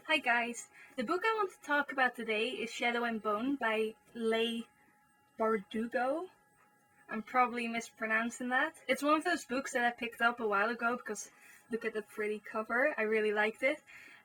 Hi guys, the book I want to talk about today is Shadow and Bone by Leigh Bardugo. I'm probably mispronouncing that. It's one of those books that I picked up a while ago because look at the pretty cover, I really liked it.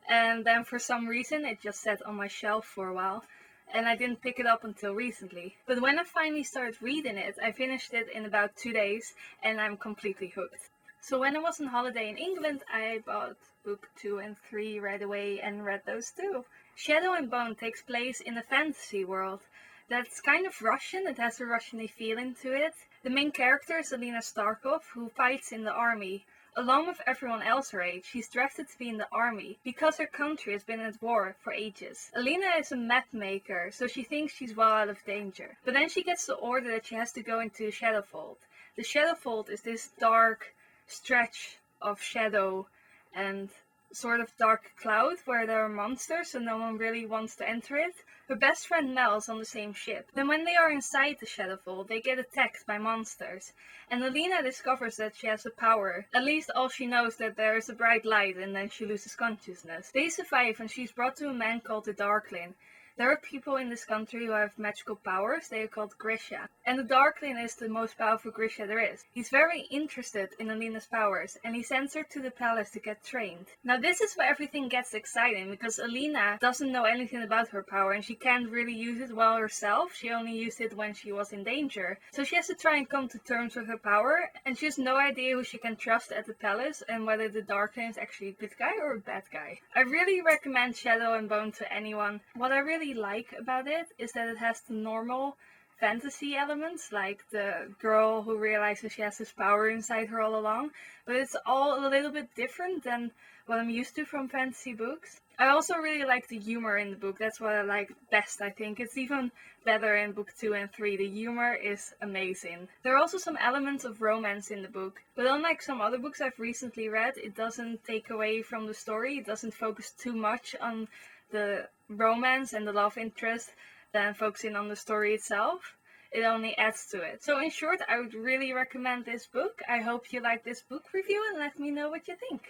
And then for some reason it just sat on my shelf for a while and I didn't pick it up until recently. But when I finally started reading it, I finished it in about 2 days and I'm completely hooked. So when I was on holiday in England, I bought book 2 and 3 right away and read those too. Shadow and Bone takes place in a fantasy world that's kind of Russian. It has a Russian-y feeling to it. The main character is Alina Starkov, who fights in the army. Along with everyone else her age, she's drafted to be in the army because her country has been at war for ages. Alina is a map maker, so she thinks she's well out of danger. But then she gets the order that she has to go into Shadowfold. The Shadowfold is this dark stretch of shadow and sort of dark cloud where there are monsters, so no one really wants to enter it. Her best friend Mel is on the same ship. Then when they are inside the Shadowfold, they get attacked by monsters. And Alina discovers that she has a power. At least all she knows that there is a bright light and then she loses consciousness. They survive and she's brought to a man called the Darkling. There are people in this country who have magical powers. They are called Grisha. And the Darkling is the most powerful Grisha there is. He's very interested in Alina's powers and he sends her to the palace to get trained. Now this is where everything gets exciting because Alina doesn't know anything about her power and she can't really use it well herself. She only used it when she was in danger. So she has to try and come to terms with her power and she has no idea who she can trust at the palace and whether the Darkling is actually a good guy or a bad guy. I really recommend Shadow and Bone to anyone. What I really like about it is that it has the normal fantasy elements, like the girl who realizes she has this power inside her all along, but it's all a little bit different than what I'm used to from fantasy books. I also really like the humor in the book. That's what I like best, I think. It's even better in book 2 and 3. The humor is amazing. There are also some elements of romance in the book, but unlike some other books I've recently read, it doesn't take away from the story. It doesn't focus too much on the romance and the love interest than focusing on the story itself. It only adds to it. So in short, I would really recommend this book. I hope you like this book review and let me know what you think.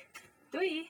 Doei!